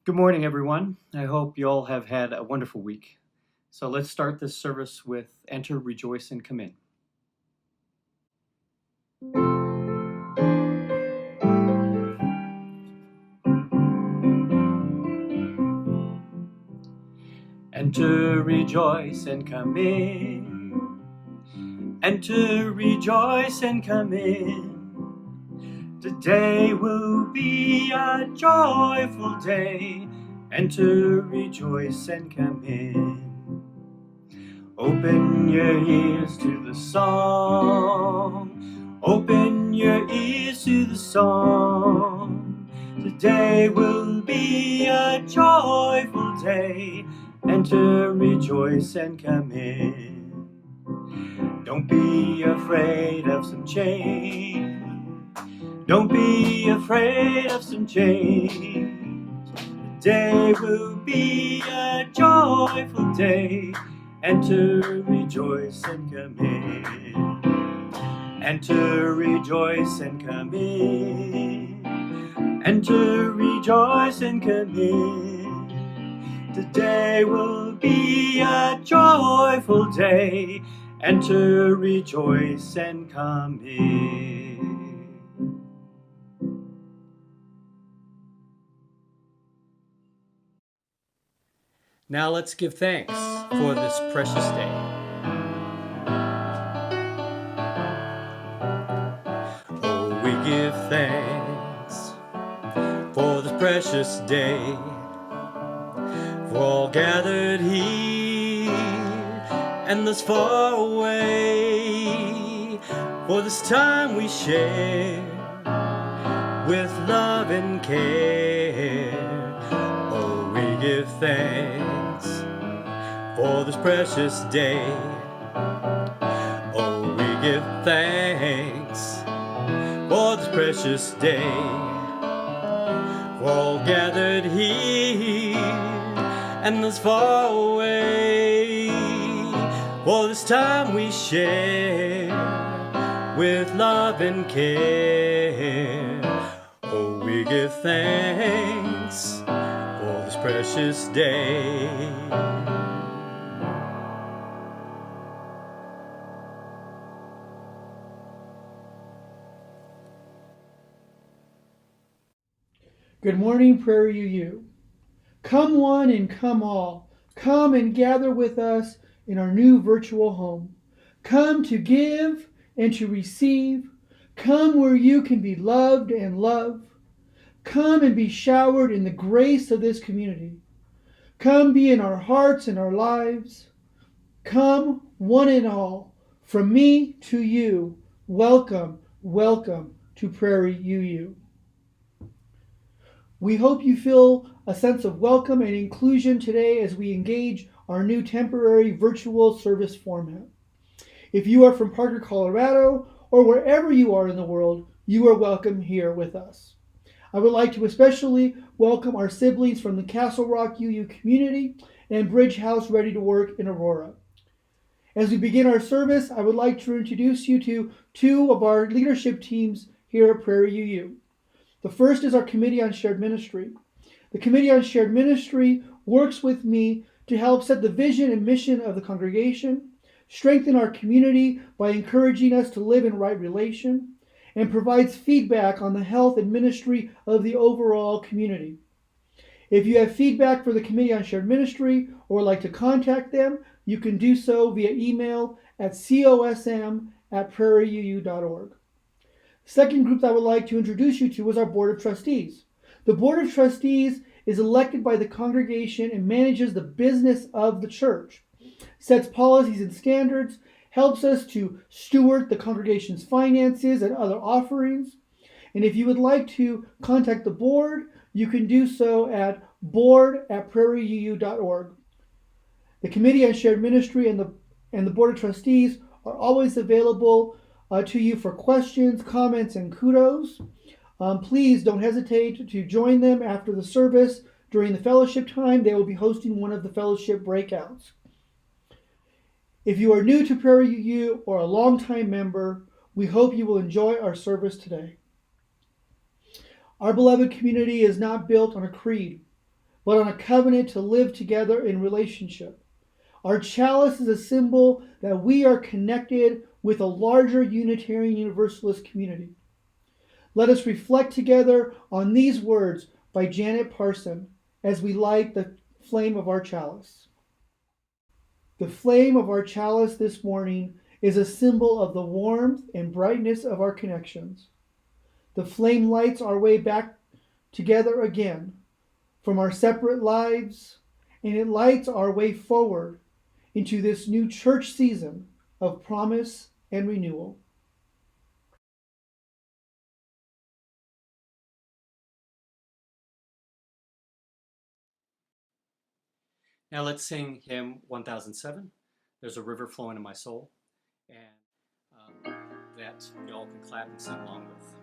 Good morning, everyone. I hope you all have had a wonderful week. So let's start this service with Enter, Rejoice, and Come In. Enter, rejoice, and come in. Enter, rejoice, and come in. Today will be a joyful day. Enter, rejoice, and come in. Open your ears to the song. Open your ears to the song. Today will be a joyful day. Enter, rejoice, and come in. Don't be afraid of some change. Don't be afraid of some change. Today will be a joyful day. Enter, rejoice, and come in. Enter, rejoice, and come in. Enter, rejoice, and come in. Today will be a joyful day. Enter, rejoice, and come in. Now let's give thanks for this precious day. Oh, we give thanks for this precious day, for all gathered here and thus far away, for this time we share with love and care. Oh, we give thanks for this precious day. Oh, we give thanks for this precious day, for all gathered here and thus far away, for this time we share with love and care. Oh, we give thanks for this precious day. Good morning, PrairieUU. Come one and come all. Come and gather with us in our new virtual home. Come to give and to receive. Come where you can be loved and love. Come and be showered in the grace of this community. Come be in our hearts and our lives. Come one and all, from me to you. Welcome, welcome to PrairieUU. We hope you feel a sense of welcome and inclusion today as we engage our new temporary virtual service format. If you are from Parker, Colorado, or wherever you are in the world, you are welcome here with us. I would like to especially welcome our siblings from the Castle Rock UU community and Bridge House Ready to Work in Aurora. As we begin our service, I would like to introduce you to two of our leadership teams here at PrairieUU. The first is our Committee on Shared Ministry. The Committee on Shared Ministry works with me to help set the vision and mission of the congregation, strengthen our community by encouraging us to live in right relation, and provides feedback on the health and ministry of the overall community. If you have feedback for the Committee on Shared Ministry or would like to contact them, you can do so via email at cosm@prairieu.org. Second group that I would like to introduce you to is our Board of Trustees. The Board of Trustees is elected by the congregation and manages the business of the church, sets policies and standards, helps us to steward the congregation's finances and other offerings. And if you would like to contact the board, you can do so at board@prairieu.org. The Committee on Shared Ministry and the Board of Trustees are always available to you for questions, comments, and kudos. Please don't hesitate to join them after the service. During the fellowship time, they will be hosting one of the fellowship breakouts. If you are new to PrairieUU or a longtime member, we hope you will enjoy our service today. Our beloved community is not built on a creed, but on a covenant to live together in relationship. Our chalice is a symbol that we are connected with a larger Unitarian Universalist community. Let us reflect together on these words by Janet Parson as we light the flame of our chalice. The flame of our chalice this morning is a symbol of the warmth and brightness of our connections. The flame lights our way back together again from our separate lives, and it lights our way forward into this new church season of promise and renewal. Now let's sing hymn 1007. There's a river flowing in my soul, and that you all can clap and sing along with.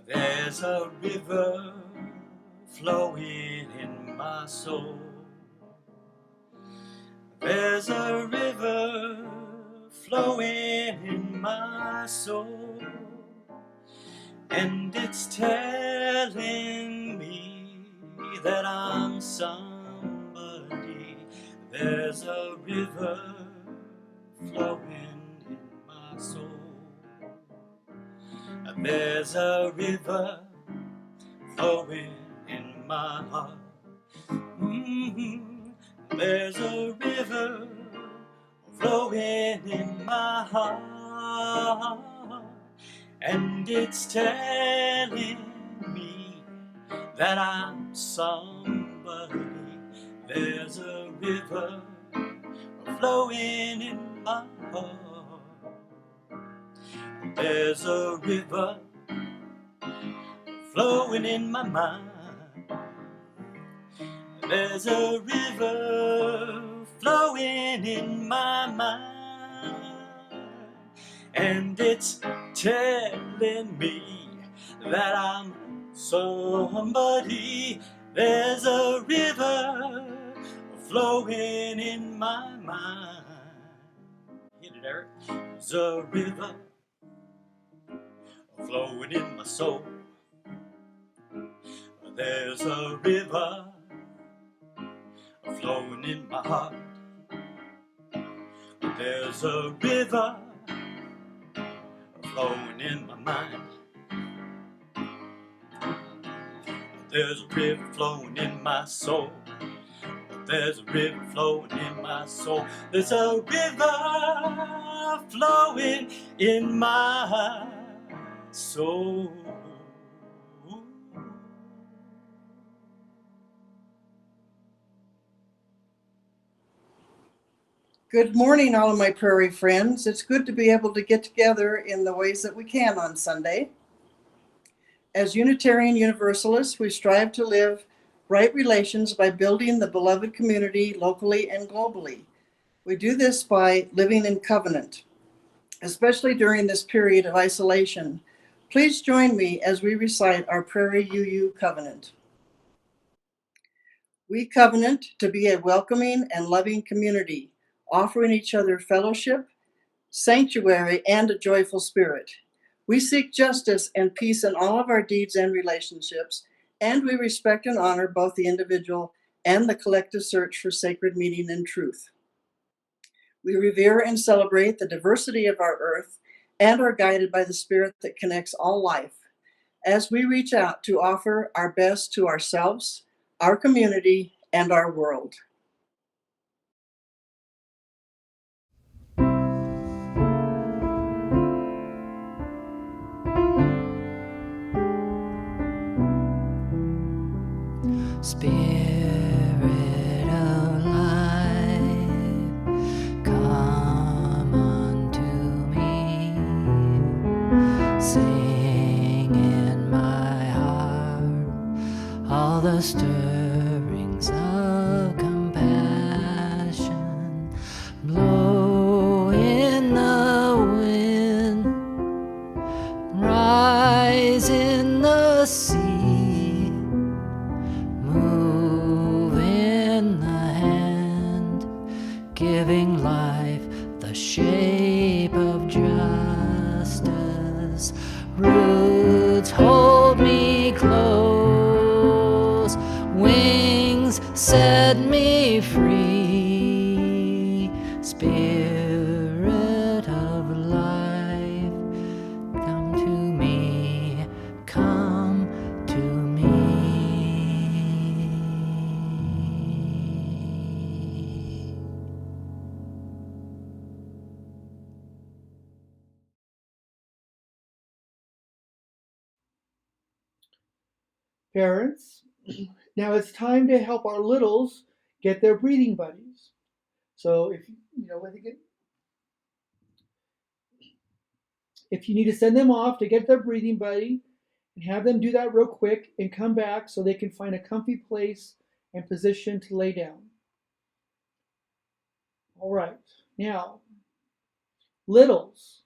There's a river flowing in my soul. There's a river flowing in my soul, and it's telling me that I'm somebody. There's a river flowing in my soul. There's a river flowing in my heart. There's a river flowing in my heart, and it's telling me that I'm somebody. There's a river flowing in my heart. There's a river flowing in my mind. There's a river flowing in my mind, and it's telling me that I'm somebody. There's a river flowing in my mind. Hit it, Eric. There's a river flowing in my soul. There's a river flowing in my heart. There's a river flowing in my mind. There's a river flowing in my soul. There's a river flowing in my soul. There's a river flowing in my soul. Good morning, all of my prairie friends. It's good to be able to get together in the ways that we can on Sunday. As Unitarian Universalists, we strive to live right relations by building the beloved community locally and globally. We do this by living in covenant, especially during this period of isolation. Please join me as we recite our PrairieUU covenant. We covenant to be a welcoming and loving community, offering each other fellowship, sanctuary, and a joyful spirit. We seek justice and peace in all of our deeds and relationships, and we respect and honor both the individual and the collective search for sacred meaning and truth. We revere and celebrate the diversity of our earth and are guided by the spirit that connects all life as we reach out to offer our best to ourselves, our community, and our world. Spirit of life, come unto me. Sing in my heart all the stirrings of compassion. Blow in the wind, rise in the sea. Giving life the shape of justice. Roots hold me close. Parents, now it's time to help our littles get their breathing buddies. So if you need to send them off to get their breathing buddy, and have them do that real quick and come back so they can find a comfy place and position to lay down. All right, now, littles.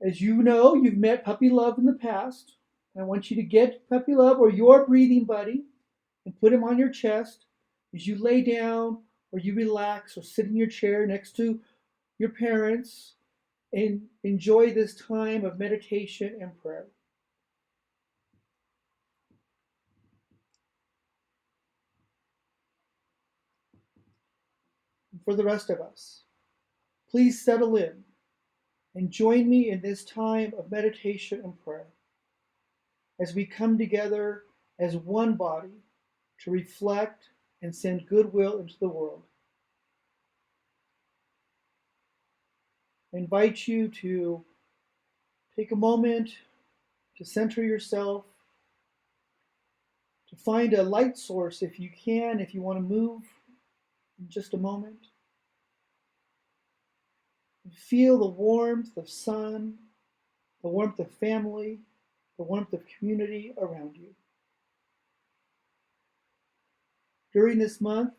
As you know, you've met Puppy Love in the past. I want you to get Puppy Love or your breathing buddy and put him on your chest as you lay down or you relax or sit in your chair next to your parents and enjoy this time of meditation and prayer. And for the rest of us, please settle in and join me in this time of meditation and prayer as we come together as one body to reflect and send goodwill into the world. I invite you to take a moment to center yourself, to find a light source if you can, if you want to move in just a moment. And feel the warmth of sun, the warmth of family, the warmth of community around you. During this month,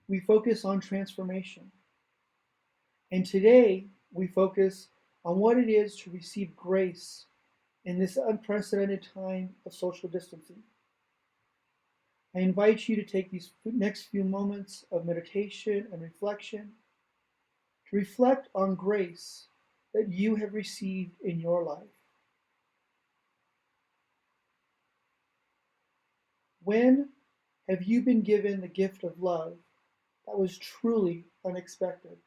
we focus on transformation. And today, we focus on what it is to receive grace in this unprecedented time of social distancing. I invite you to take these next few moments of meditation and reflection to reflect on grace that you have received in your life. When have you been given the gift of love that was truly unexpected?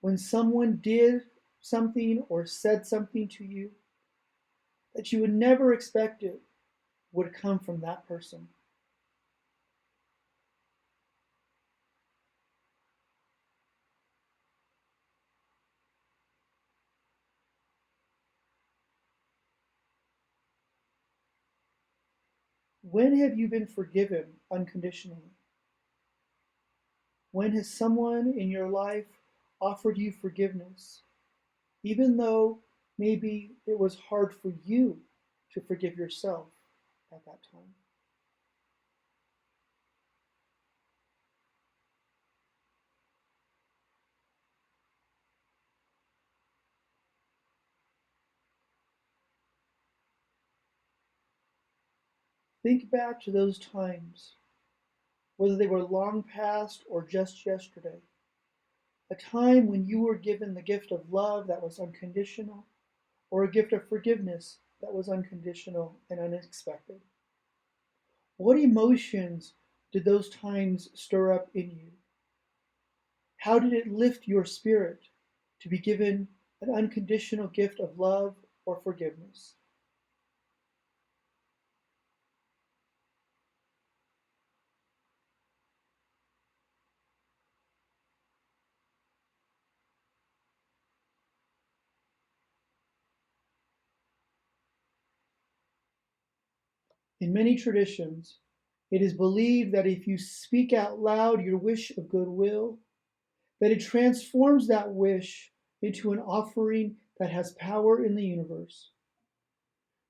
When someone did something or said something to you that you would never expect it would come from that person. When have you been forgiven unconditionally? When has someone in your life offered you forgiveness, even though maybe it was hard for you to forgive yourself at that time? Think back to those times, whether they were long past or just yesterday. A time when you were given the gift of love that was unconditional, or a gift of forgiveness that was unconditional and unexpected. What emotions did those times stir up in you? How did it lift your spirit to be given an unconditional gift of love or forgiveness? In many traditions, it is believed that if you speak out loud your wish of goodwill, that it transforms that wish into an offering that has power in the universe.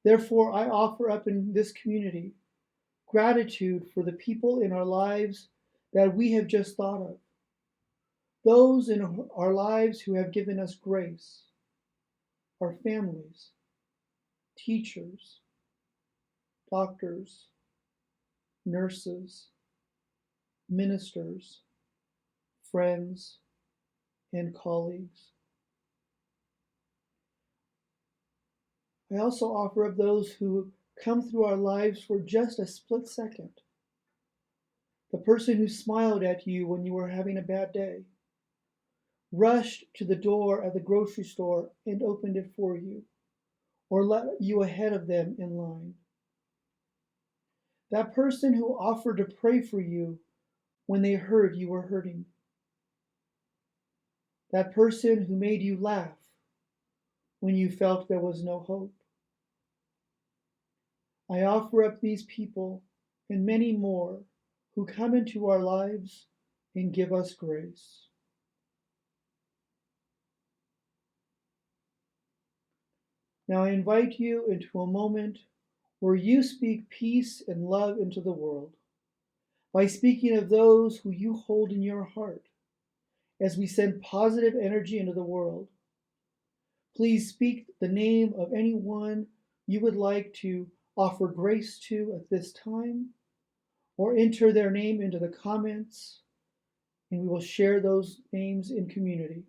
Therefore, I offer up in this community gratitude for the people in our lives that we have just thought of, those in our lives who have given us grace, our families, teachers, doctors, nurses, ministers, friends, and colleagues. I also offer up those who come through our lives for just a split second. The person who smiled at you when you were having a bad day, rushed to the door at the grocery store and opened it for you, or let you ahead of them in line. That person who offered to pray for you when they heard you were hurting. That person who made you laugh when you felt there was no hope. I offer up these people and many more who come into our lives and give us grace. Now I invite you into a moment where you speak peace and love into the world by speaking of those who you hold in your heart as we send positive energy into the world. Please speak the name of anyone you would like to offer grace to at this time, or enter their name into the comments, and we will share those names in community.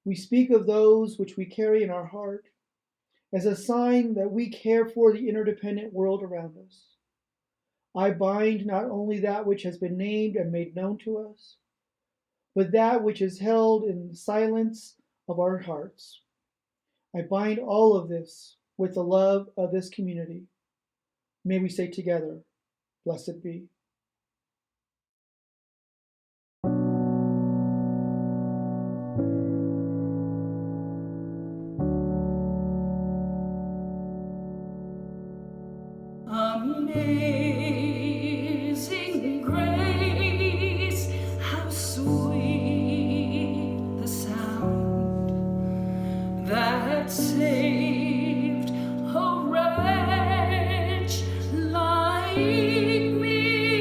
We speak of those which we carry in our heart as a sign that we care for the interdependent world around us. I bind not only that which has been named and made known to us, but that which is held in the silence of our hearts. I bind all of this with the love of this community. May we say together, blessed be. Amazing grace, how sweet the sound that saved a wretch like me.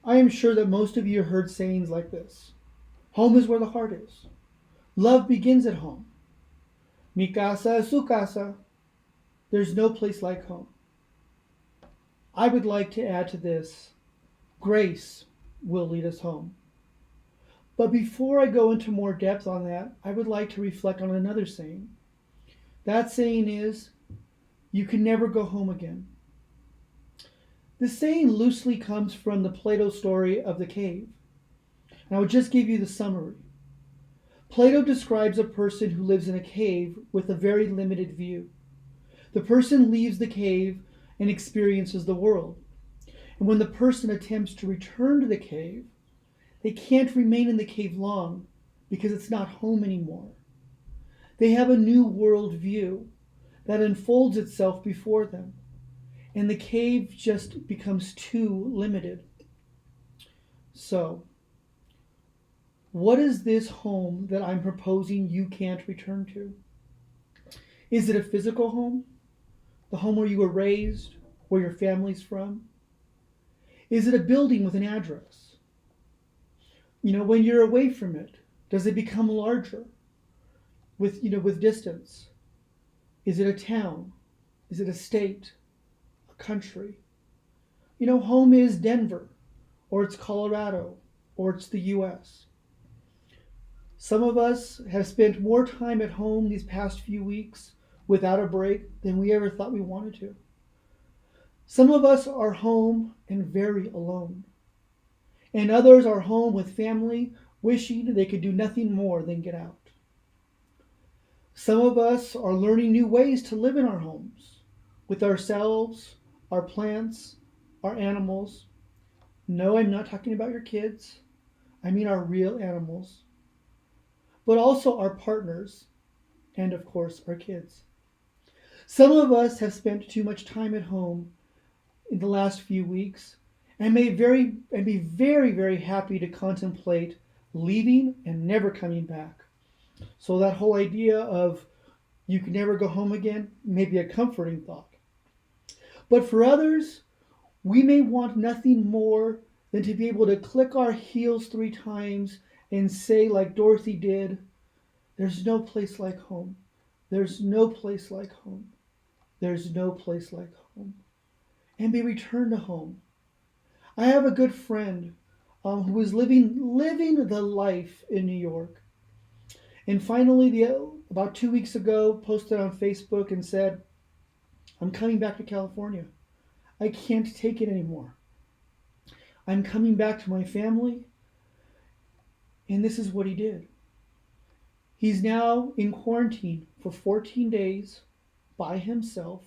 I am sure that most of you heard sayings like this. Home is where the heart is. Love begins at home. Mi casa es su casa. There's no place like home. I would like to add to this, grace will lead us home. But before I go into more depth on that, I would like to reflect on another saying. That saying is, you can never go home again. This saying loosely comes from the Plato story of the cave. And I will just give you the summary. Plato describes a person who lives in a cave with a very limited view. The person leaves the cave and experiences the world. And when the person attempts to return to the cave, they can't remain in the cave long because it's not home anymore. They have a new world view that unfolds itself before them, and the cave just becomes too limited. So, what is this home that I'm proposing you can't return to? Is it a physical home? The home where you were raised, where your family's from? Is it a building with an address? When you're away from it, does it become larger with distance? Is it a town? Is it a state? A country? Home is Denver, or it's Colorado, or it's the US. Some of us have spent more time at home these past few weeks without a break than we ever thought we wanted to. Some of us are home and very alone. And others are home with family, wishing they could do nothing more than get out. Some of us are learning new ways to live in our homes, with ourselves, our plants, our animals. No, I'm not talking about your kids. I mean our real animals. But also our partners, and of course our kids. Some of us have spent too much time at home in the last few weeks and be very, very happy to contemplate leaving and never coming back. So that whole idea of you can never go home again may be a comforting thought. But for others, we may want nothing more than to be able to click our heels 3 times and say, like Dorothy did, there's no place like home. There's no place like home. There's no place like home. And be returned to home. I have a good friend who was living the life in New York. And finally, about 2 weeks ago, posted on Facebook and said, I'm coming back to California. I can't take it anymore. I'm coming back to my family. And this is what he did. He's now in quarantine for 14 days by himself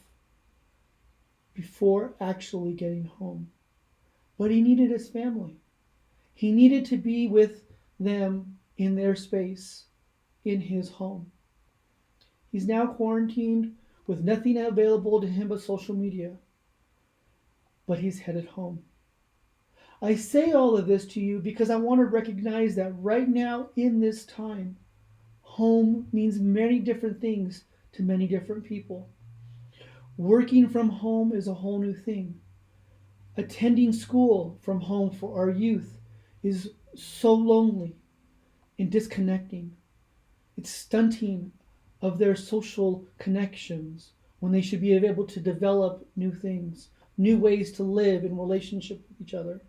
before actually getting home. But he needed his family. He needed to be with them in their space, in his home. He's now quarantined with nothing available to him but social media. But he's headed home. I say all of this to you because I want to recognize that right now in this time, home means many different things to many different people. Working from home is a whole new thing. Attending school from home for our youth is so lonely and disconnecting. It's stunting of their social connections when they should be able to develop new things, new ways to live in relationship with each other.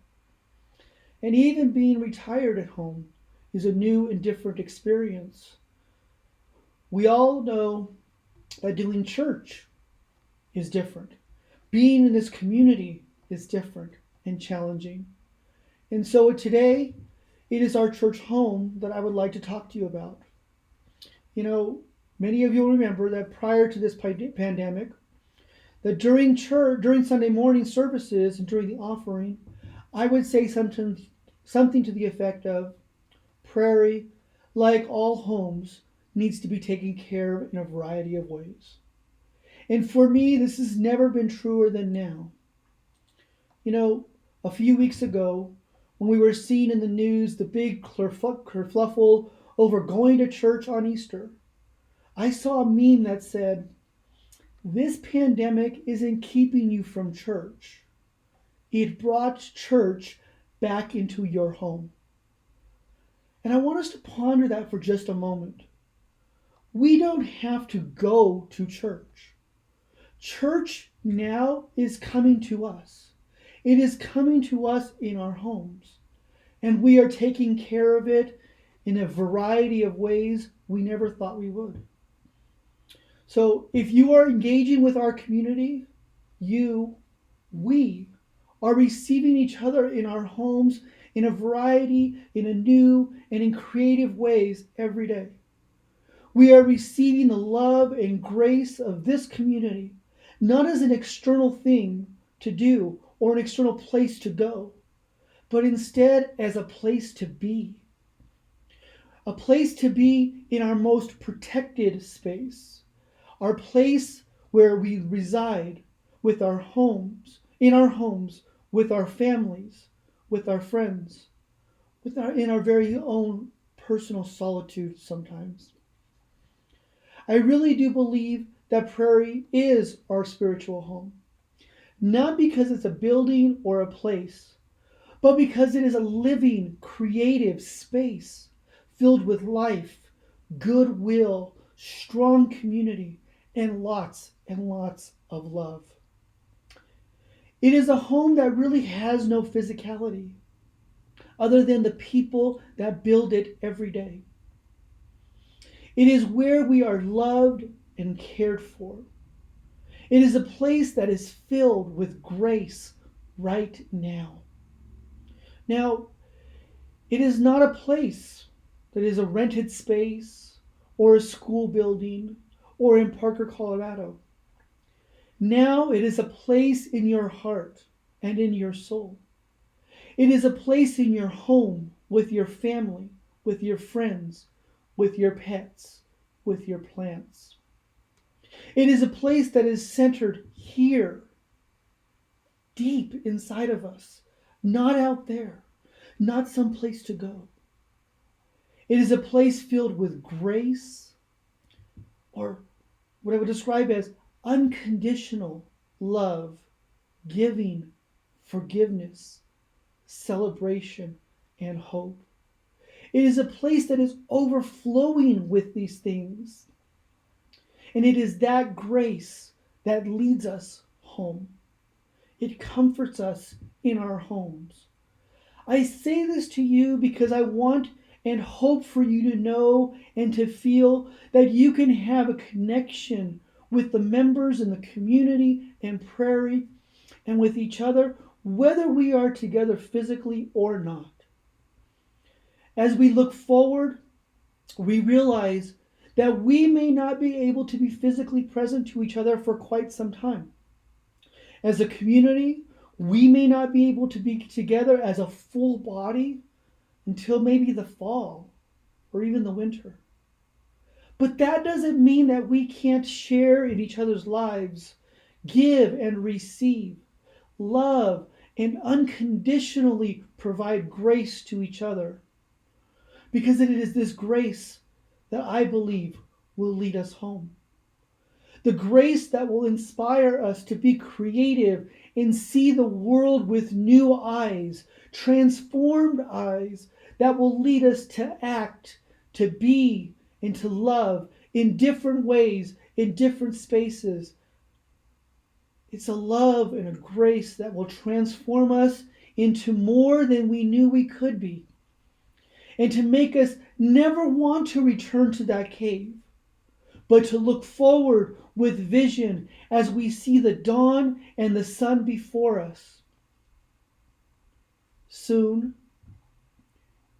And even being retired at home is a new and different experience. We all know that doing church is different. Being in this community is different and challenging. And so today, it is our church home that I would like to talk to you about. Many of you will remember that prior to this pandemic, that during Sunday morning services and during the offering, I would say something to the effect of, Prairie, like all homes, needs to be taken care of in a variety of ways. And for me, this has never been truer than now. A few weeks ago, when we were seeing in the news the big kerfluffle over going to church on Easter, I saw a meme that said, this pandemic isn't keeping you from church. It brought church back into your home. And I want us to ponder that for just a moment. We don't have to go to church. Church now is coming to us. It is coming to us in our homes. And we are taking care of it in a variety of ways we never thought we would. So if you are engaging with our community, we are receiving each other in our homes in a variety, in a new and in creative ways every day. We are receiving the love and grace of this community, not as an external thing to do or an external place to go, but instead as a place to be. A place to be in our most protected space, our place where we reside with our homes, in our homes, with our families, with our friends, in our very own personal solitude sometimes. I really do believe that Prairie is our spiritual home, not because it's a building or a place, but because it is a living, creative space filled with life, goodwill, strong community, and lots of love. It is a home that really has no physicality other than the people that build it every day. It is where we are loved and cared for. It is a place that is filled with grace right now. Now, it is not a place that is a rented space or a school building or in Parker, Colorado. Now it is a place in your heart and in your soul. It is a place in your home with your family, with your friends, with your pets, with your plants. It is a place that is centered here, deep inside of us, not out there, not some place to go. It is a place filled with grace, or what I would describe as unconditional love, giving, forgiveness, celebration, and hope. It is a place that is overflowing with these things. And it is that grace that leads us home. It comforts us in our homes. I say this to you because I want and hope for you to know and to feel that you can have a connection with the members in the community and Prairie and with each other, whether we are together physically or not. As we look forward, we realize that we may not be able to be physically present to each other for quite some time. As a community, we may not be able to be together as a full body until maybe the fall or even the winter. But that doesn't mean that we can't share in each other's lives, give and receive, love, and unconditionally provide grace to each other. Because it is this grace that I believe will lead us home. The grace that will inspire us to be creative and see the world with new eyes, transformed eyes that will lead us to act, to be, and to love in different ways, in different spaces. It's a love and a grace that will transform us into more than we knew we could be, and to make us never want to return to that cave, but to look forward with vision as we see the dawn and the sun before us. Soon,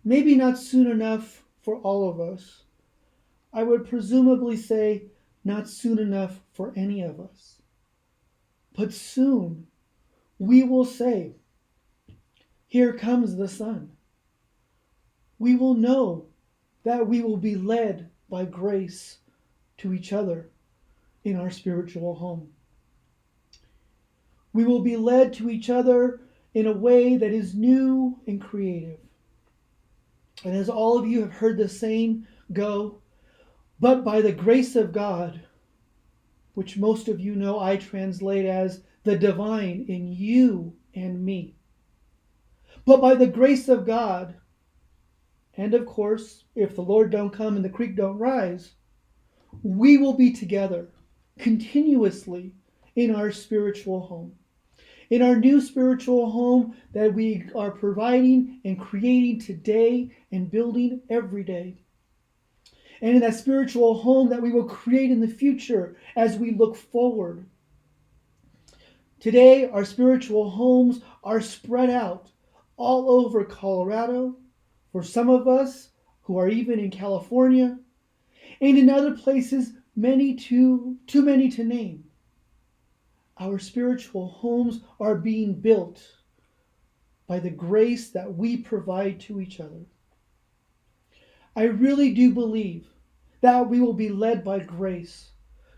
maybe not soon enough for all of us, I would presumably say not soon enough for any of us. But soon we will say, here comes the sun. We will know that we will be led by grace to each other in our spiritual home. We will be led to each other in a way that is new and creative. And as all of you have heard the saying go, but by the grace of God, which most of you know I translate as the divine in you and me. But by the grace of God, and of course, if the Lord don't come and the creek don't rise, we will be together continuously in our spiritual home. In our new spiritual home that we are providing and creating today and building every day. And in that spiritual home that we will create in the future as we look forward. Today, our spiritual homes are spread out all over Colorado, for some of us who are even in California, and in other places, too many to name. Our spiritual homes are being built by the grace that we provide to each other. I really do believe that we will be led by grace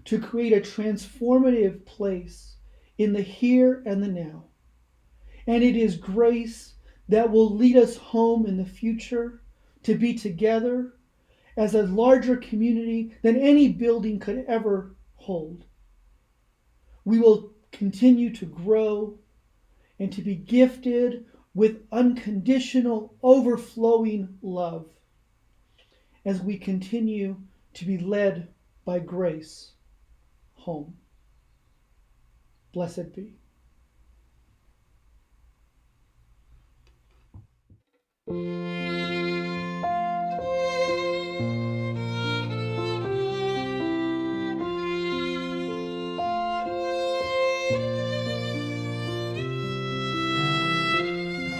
to create a transformative place in the here and the now. And it is grace that will lead us home in the future to be together as a larger community than any building could ever hold. We will continue to grow and to be gifted with unconditional, overflowing love as we continue to be led by grace home. Blessed be.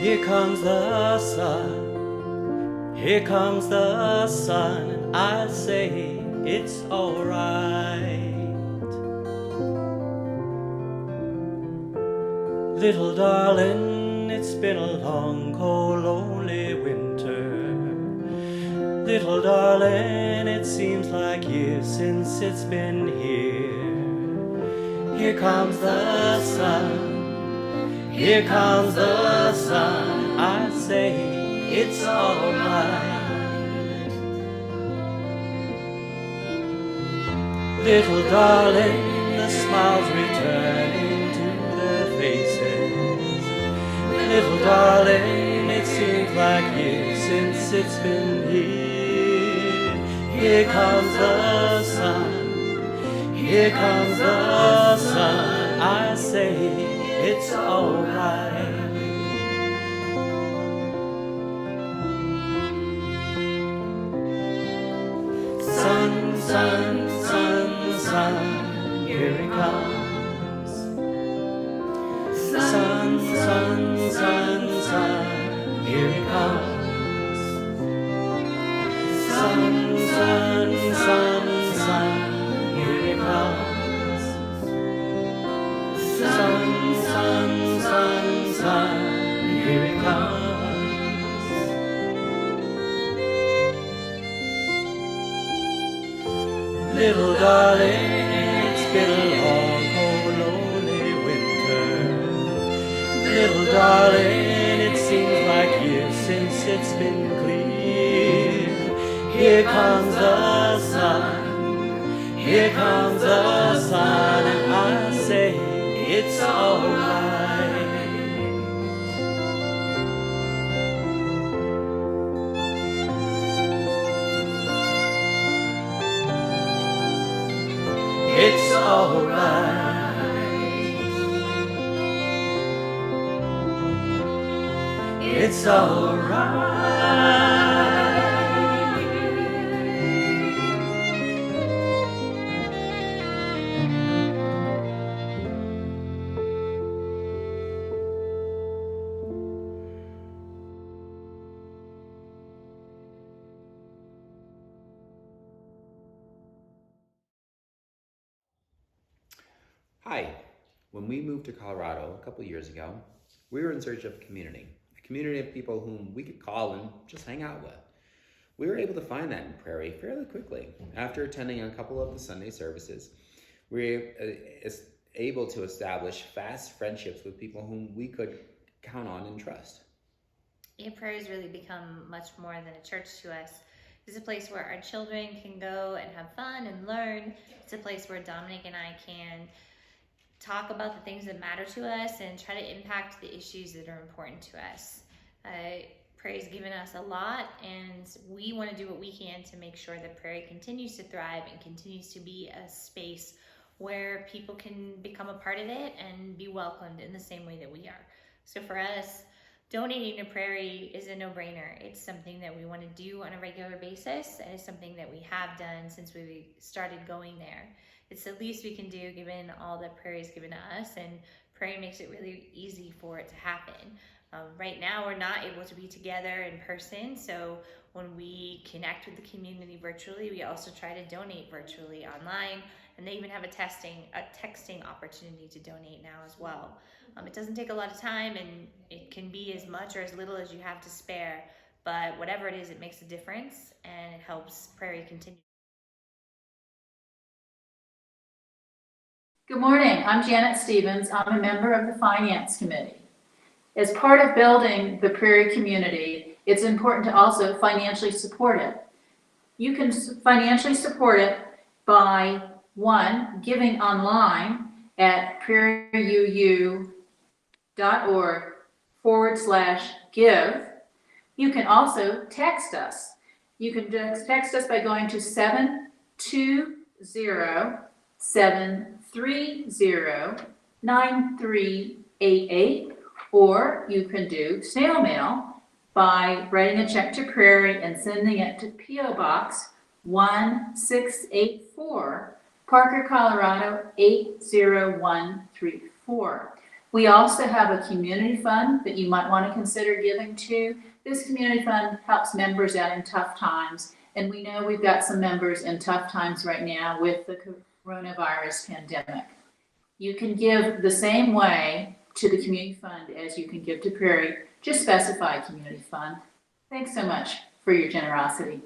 Here comes the sun, here comes the sun, and I say it's alright. Little darling, it's been a long, cold, lonely winter. Little darling, it seems like years since it's been here. Here comes the sun, here comes the sun, I say it's alright. Little darling, the smiles returning to their faces. Little darling, it seems like years since it's been here. Here comes the sun, here comes the sun, I say it's alright. Sun, sun, sun, sun, here it comes. Sun, sun, sun, sun, here it comes. Sun, sun, sun, sun, here it comes. Sun, sun, sun, sun, here it comes. Little darling, it's been a long, cold, lonely winter. Little darling, it seems like years since it's been clear. Here comes the sun, here comes the sun, and I say it's alright. It's alright. It's alright. Hi. When we moved to Colorado a couple years ago, we were in search of a community of people whom we could call and just hang out with. We were able to find that in Prairie fairly quickly. After attending a couple of the Sunday services, we were able to establish fast friendships with people whom we could count on and trust. Yeah, Prairie's really become much more than a church to us. It's a place where our children can go and have fun and learn. It's a place where Dominic and I can talk about the things that matter to us and try to impact the issues that are important to us. Prairie's given us a lot, and we want to do what we can to make sure that Prairie continues to thrive and continues to be a space where people can become a part of it and be welcomed in the same way that we are. So for us, donating to Prairie is a no-brainer. It's something that we want to do on a regular basis, and it's something that we have done since we started going there. It's the least we can do given all that Prairie's given to us, and Prairie makes it really easy for it to happen. Right now, we're not able to be together in person, so when we connect with the community virtually, we also try to donate virtually online, and they even have a texting opportunity to donate now as well. It doesn't take a lot of time, and it can be as much or as little as you have to spare, but whatever it is, it makes a difference, and it helps Prairie continue. Good morning. I'm Janet Stevens. I'm a member of the Finance Committee. As part of building the Prairie community, it's important to also financially support it. You can financially support it by, one, giving online at PrairieUU.org/give. You can also text us. You can text us by going to 720-730-9388, or you can do snail mail by writing a check to Prairie and sending it to P.O. Box 1684, Parker, Colorado 80134. We also have a community fund that you might want to consider giving to. This community fund helps members out in tough times, and we know we've got some members in tough times right now with the coronavirus pandemic. You can give the same way to the community fund as you can give to Prairie. Just specify community fund. Thanks so much for your generosity.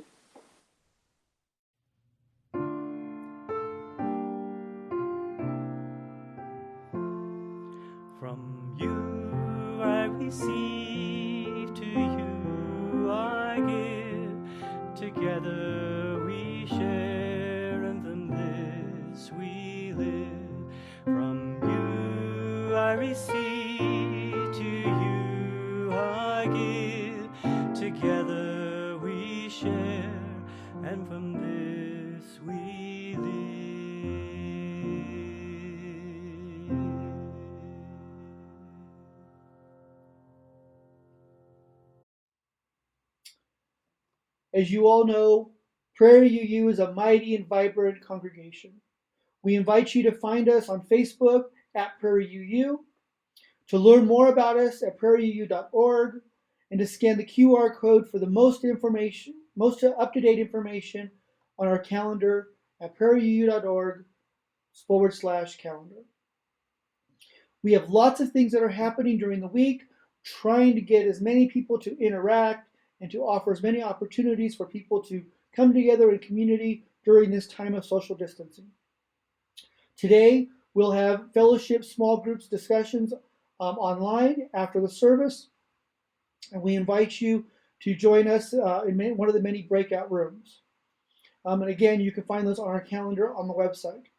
From you I receive, to you I give. Together we share, and from this we live. From you I receive, to you I give. Together we share, and from this we live. As you all know, PrairieUU is a mighty and vibrant congregation. We invite you to find us on Facebook at PrairieUU, to learn more about us at PrairieUU.org, and to scan the QR code for the most up-to-date information on our calendar at PrairieUU.org/calendar. We have lots of things that are happening during the week, trying to get as many people to interact and to offer as many opportunities for people to come together in community during this time of social distancing. Today, we'll have fellowship small groups discussions online after the service, and we invite you to join us in one of the many breakout rooms. And again, you can find those on our calendar on the website.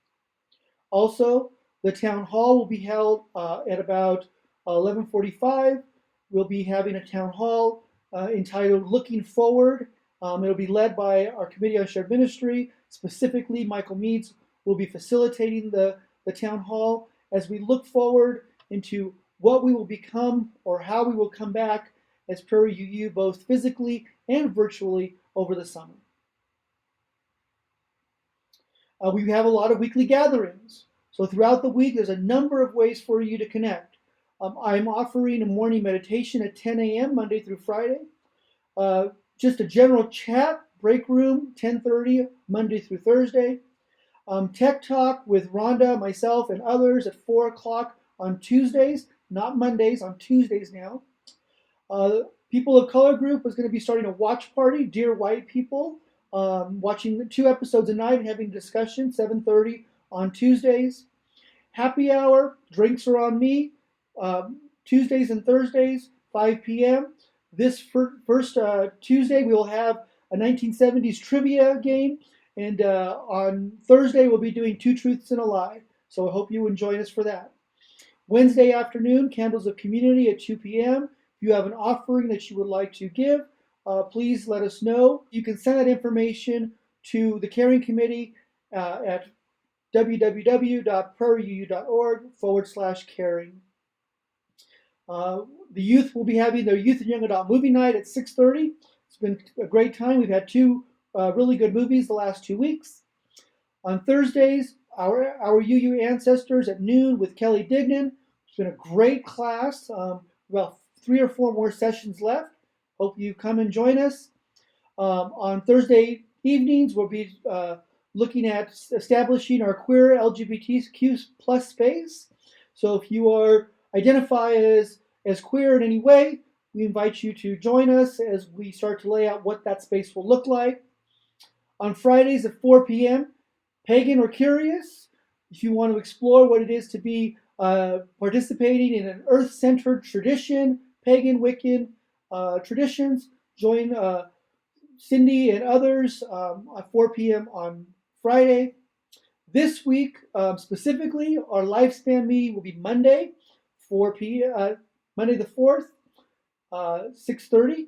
Also, the town hall will be held at about 11:45. We'll be having a town hall entitled Looking Forward. It'll be led by our Committee on Shared Ministry. Specifically, Michael Meads will be facilitating the town hall as we look forward into what we will become or how we will come back as PrairieUU, both physically and virtually over the summer. We have a lot of weekly gatherings. So throughout the week, there's a number of ways for you to connect. I'm offering a morning meditation at 10 a.m. Monday through Friday. Just a general chat, break room, 10:30 Monday through Thursday. Tech Talk with Rhonda, myself, and others at 4 o'clock on Tuesdays, not Mondays, on Tuesdays now. People of Color Group is going to be starting a watch party, Dear White People, watching 2 episodes a night and having discussion, 7:30 on Tuesdays. Happy hour, drinks are on me, Tuesdays and Thursdays, 5 p.m. This first Tuesday, we will have a 1970s trivia game, and on Thursday, we'll be doing 2 Truths and a Lie. So I hope you will join us for that. Wednesday afternoon, Candles of Community at 2 p.m., If you have an offering that you would like to give, please let us know. You can send that information to the Caring Committee at www.prairieu.org/caring. The youth will be having their Youth and Young Adult Movie Night at 6:30. It's been a great time. We've had two really good movies the last 2 weeks. On Thursdays, our UU Ancestors at noon with Kelly Dignan. It's been a great class. About 3 or 4 more sessions left. Hope you come and join us. On Thursday evenings, we'll be looking at establishing our queer LGBTQ plus space. So if you identify as queer in any way, we invite you to join us as we start to lay out what that space will look like. On Fridays at 4 p.m., Pagan or Curious, if you want to explore what it is to be participating in an earth-centered tradition, pagan, Wiccan traditions, join Cindy and others at 4 p.m. on Friday. This week, specifically, our lifespan meeting will be Monday, Monday the 4th, 6:30.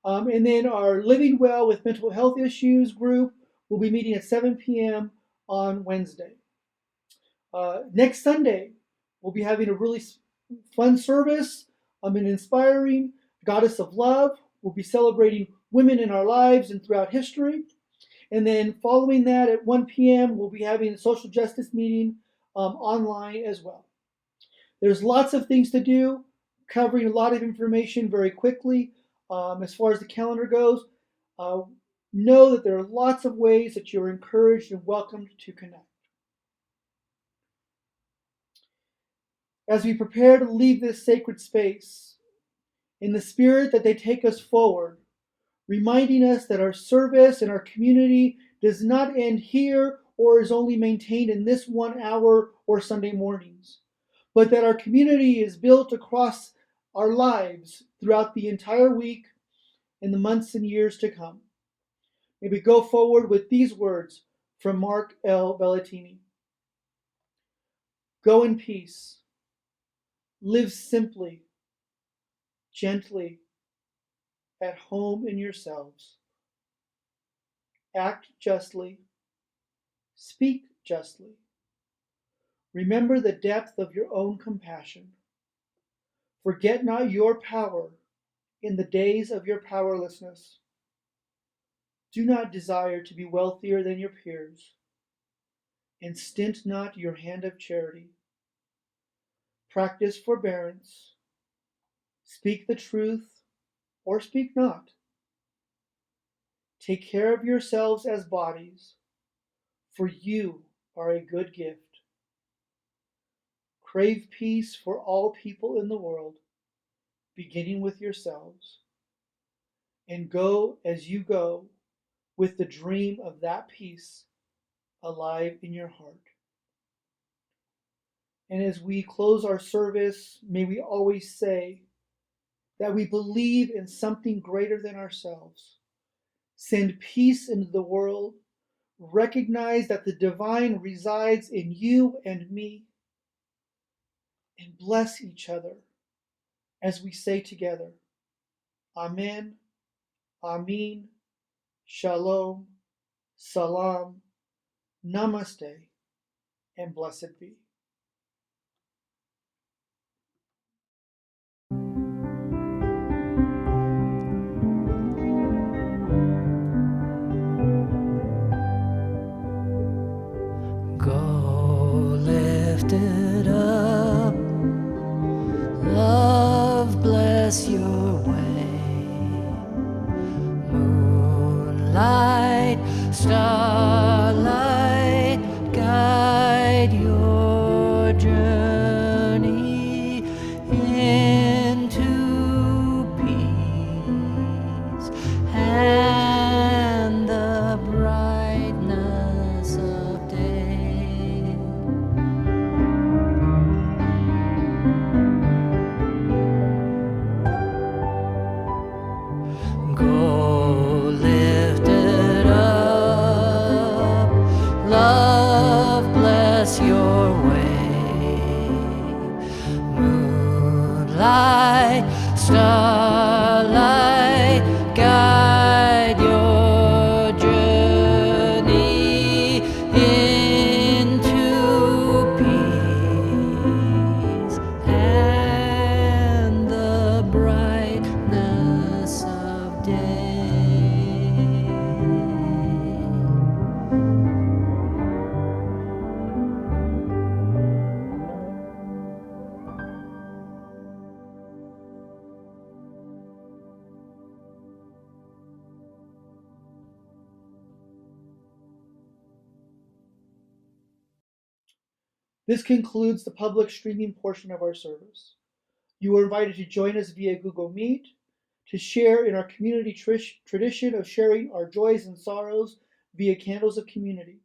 And then our Living Well with Mental Health Issues group will be meeting at 7 p.m. on Wednesday. Next Sunday, we'll be having a really fun service, an inspiring Goddess of Love. We'll be celebrating women in our lives and throughout history. And then following that at 1 p.m., we'll be having a social justice meeting online as well. There's lots of things to do, covering a lot of information very quickly. As far as the calendar goes, know that there are lots of ways that you're encouraged and welcomed to connect. As we prepare to leave this sacred space, in the spirit that they take us forward, reminding us that our service and our community does not end here or is only maintained in this 1 hour or Sunday mornings, but that our community is built across our lives throughout the entire week and the months and years to come. May we go forward with these words from Mark L. Bellatini. Go in peace. Live simply, gently, at home in yourselves. Act justly. Speak justly. Remember the depth of your own compassion. Forget not your power in the days of your powerlessness. Do not desire to be wealthier than your peers, and stint not your hand of charity. Practice forbearance. Speak the truth or speak not. Take care of yourselves as bodies, for you are a good gift. Crave peace for all people in the world, beginning with yourselves, and go as you go with the dream of that peace alive in your heart. And as we close our service, may we always say that we believe in something greater than ourselves. Send peace into the world. Recognize that the divine resides in you and me. And bless each other as we say together, Amen, Amin, Shalom, Salam, Namaste, and blessed be. Go lift it up. Love bless your way. Moonlight, starlight, guide your journey into peace and the brightness of day. Go lift it up. This concludes the public streaming portion of our service. You are invited to join us via Google Meet to share in our community tradition of sharing our joys and sorrows via candles of community.